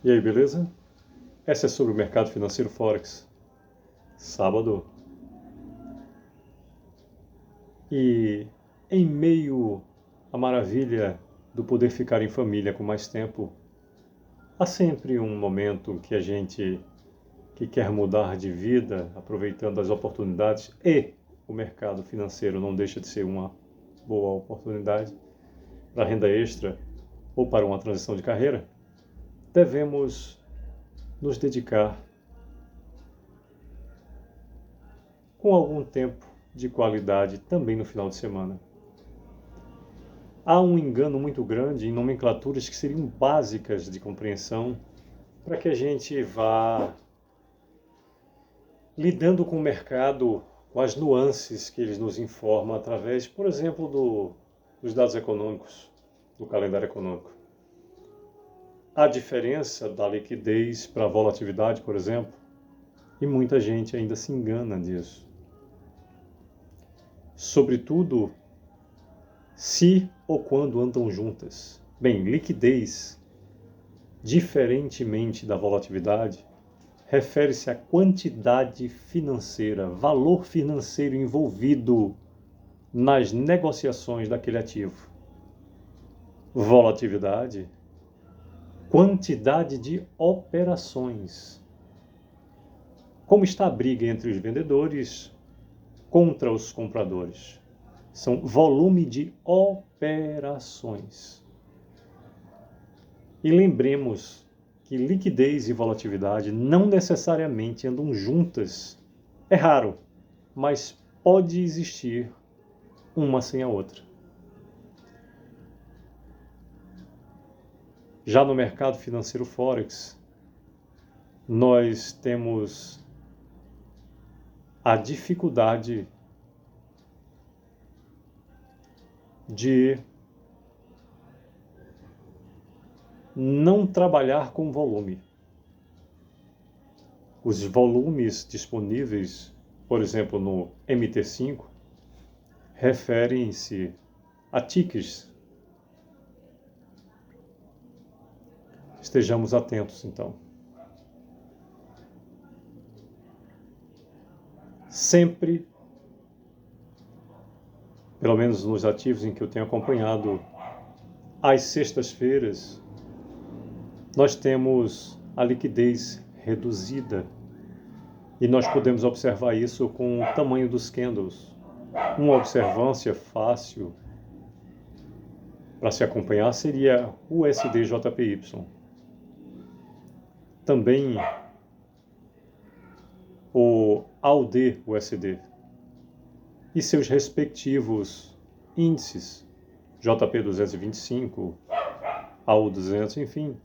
E aí, beleza? Essa é sobre o mercado financeiro Forex. Sábado. E em meio à maravilha do poder ficar em família com mais tempo, há sempre um momento que a gente que quer mudar de vida, aproveitando as oportunidades, e o mercado financeiro não deixa de ser uma boa oportunidade para renda extra ou para uma transição de carreira, devemos nos dedicar com algum tempo de qualidade também no final de semana. Há um engano muito grande em nomenclaturas que seriam básicas de compreensão para que a gente vá lidando com o mercado, com as nuances que eles nos informam através, por exemplo, dos dados econômicos, do calendário econômico. A diferença da liquidez para a volatilidade, por exemplo, e muita gente ainda se engana disso. Sobretudo, se ou quando andam juntas. Bem, liquidez, diferentemente da volatilidade, refere-se à quantidade financeira, valor financeiro envolvido nas negociações daquele ativo. Volatilidade, quantidade de operações. Como está a briga entre os vendedores contra os compradores? São volume de operações. E lembremos que liquidez e volatilidade não necessariamente andam juntas. É raro, mas pode existir uma sem a outra. Já no mercado financeiro Forex, nós temos a dificuldade de não trabalhar com volume. Os volumes disponíveis, por exemplo, no MT5, referem-se a tickers. Estejamos atentos, então. Sempre, pelo menos nos ativos em que eu tenho acompanhado, às sextas-feiras, nós temos a liquidez reduzida. E nós podemos observar isso com o tamanho dos candles. Uma observância fácil para se acompanhar seria o USD-JPY. Também o AUD-USD e seus respectivos índices, JP225, AU200, enfim.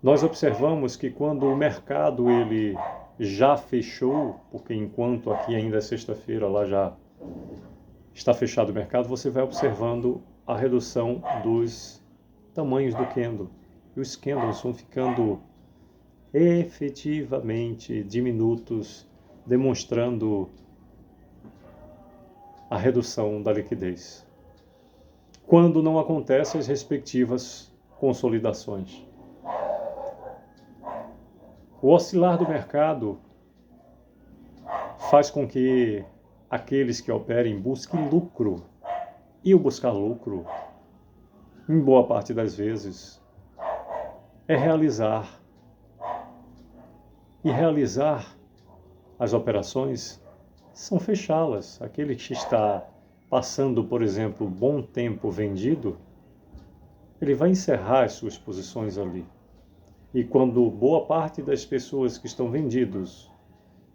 Nós observamos que quando o mercado ele já fechou, porque enquanto aqui ainda é sexta-feira, lá já está fechado o mercado, você vai observando a redução dos tamanhos do candle. E os candles vão ficando efetivamente diminutos, demonstrando a redução da liquidez. Quando não acontecem as respectivas consolidações. O oscilar do mercado faz com que aqueles que operem busquem lucro. E o buscar lucro, em boa parte das vezes, é realizar. E realizar as operações são fechá-las. Aquele que está passando, por exemplo, bom tempo vendido, ele vai encerrar as suas posições ali. E quando boa parte das pessoas que estão vendidos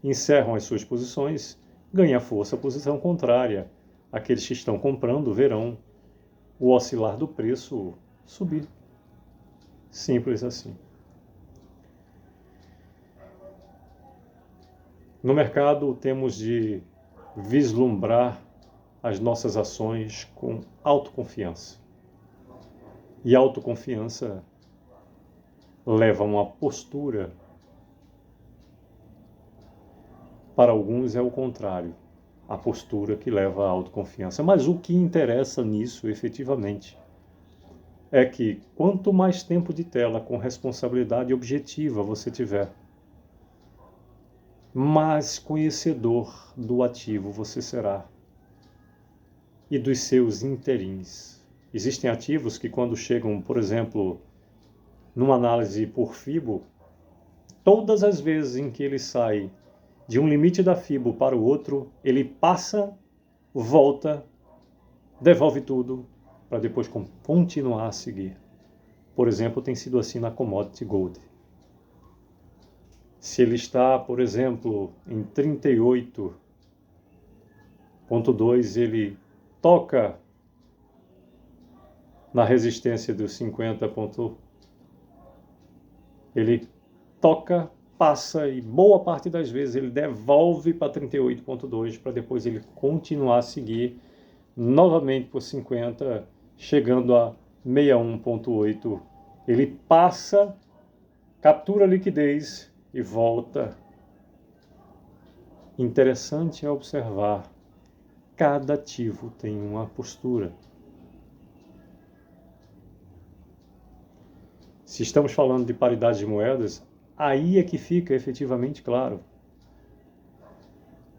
encerram as suas posições, ganha força a posição contrária. Aqueles que estão comprando verão o oscilar do preço subir. Simples assim. No mercado temos de vislumbrar as nossas ações com autoconfiança. E autoconfiança leva a uma postura. Para alguns é o contrário, a postura que leva à autoconfiança. Mas o que interessa nisso, efetivamente, é que quanto mais tempo de tela com responsabilidade objetiva você tiver, mais conhecedor do ativo você será e dos seus interins. Existem ativos que, quando chegam, por exemplo, numa análise por FIBO, todas as vezes em que ele sai de um limite da FIBO para o outro, ele passa, volta, devolve tudo, para depois continuar a seguir. Por exemplo, tem sido assim na Commodity Gold. Se ele está, por exemplo, em 38,2, ele toca na resistência dos 50 pontos, ele toca, passa e boa parte das vezes ele devolve para 38,2 para depois ele continuar a seguir novamente por 50, chegando a 61,8. Ele passa, captura a liquidez e volta. Interessante é observar, cada ativo tem uma postura. Se estamos falando de paridade de moedas, aí é que fica efetivamente claro.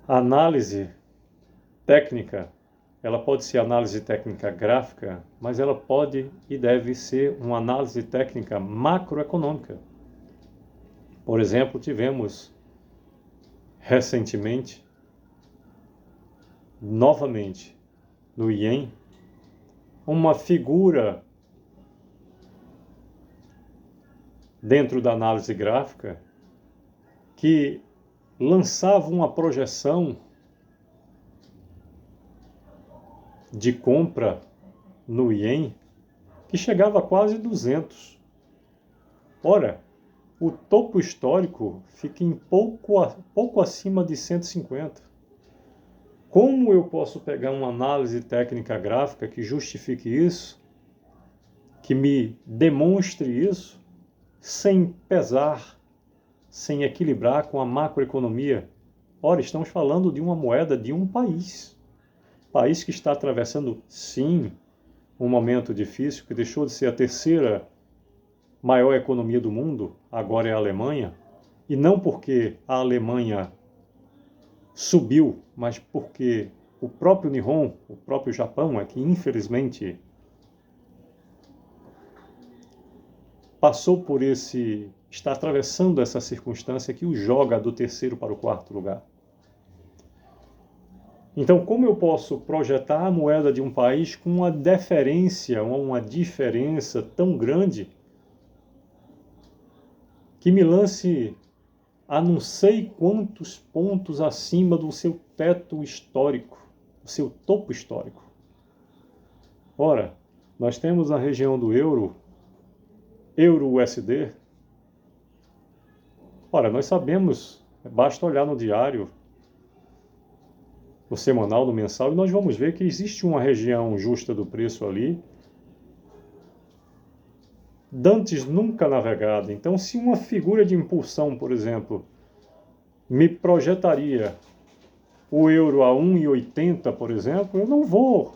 A análise técnica, ela pode ser análise técnica gráfica, mas ela pode e deve ser uma análise técnica macroeconômica. Por exemplo, tivemos recentemente, novamente, no Ien, uma figura dentro da análise gráfica que lançava uma projeção de compra no Ien que chegava a quase 200. Ora, o topo histórico fica em pouco acima de 150. Como eu posso pegar uma análise técnica gráfica que justifique isso, que me demonstre isso, sem pesar, sem equilibrar com a macroeconomia? Ora, estamos falando de uma moeda de um país. País que está atravessando, sim, um momento difícil, que deixou de ser a terceira maior economia do mundo, agora é a Alemanha, e não porque a Alemanha subiu, mas porque o próprio Nihon, o próprio Japão, é que infelizmente passou por está atravessando essa circunstância que o joga do terceiro para o quarto lugar. Então, como eu posso projetar a moeda de um país com uma deferência, uma diferença tão grande, que me lance a não sei quantos pontos acima do seu teto histórico, do seu topo histórico? Ora, nós temos a região do euro-USD. Ora, nós sabemos, basta olhar no diário, no semanal, no mensal, e nós vamos ver que existe uma região justa do preço ali, dantes nunca navegada. Então, se uma figura de impulsão, por exemplo, me projetaria o euro a 1,80, por exemplo, eu não vou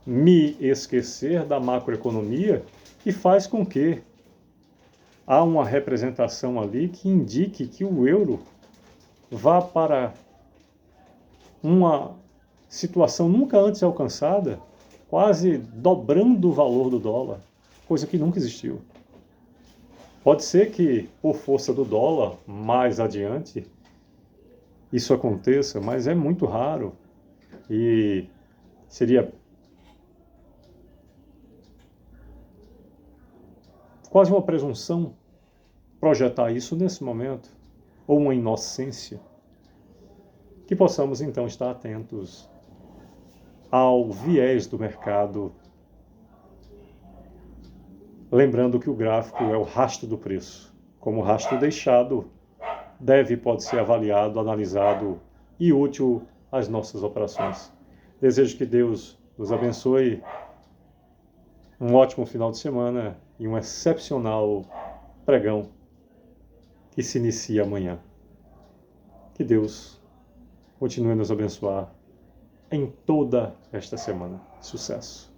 me esquecer da macroeconomia, que faz com que há uma representação ali que indique que o euro vá para uma situação nunca antes alcançada, quase dobrando o valor do dólar, coisa que nunca existiu. Pode ser que, por força do dólar, mais adiante, isso aconteça, mas é muito raro e seria quase uma presunção projetar isso nesse momento, ou uma inocência. Que possamos então estar atentos ao viés do mercado, lembrando que o gráfico é o rastro do preço. Como rastro deixado, pode ser avaliado, analisado e útil às nossas operações. Desejo que Deus nos abençoe, um ótimo final de semana e um excepcional pregão que se inicia amanhã. Que Deus continue a nos abençoar em toda esta semana. Sucesso!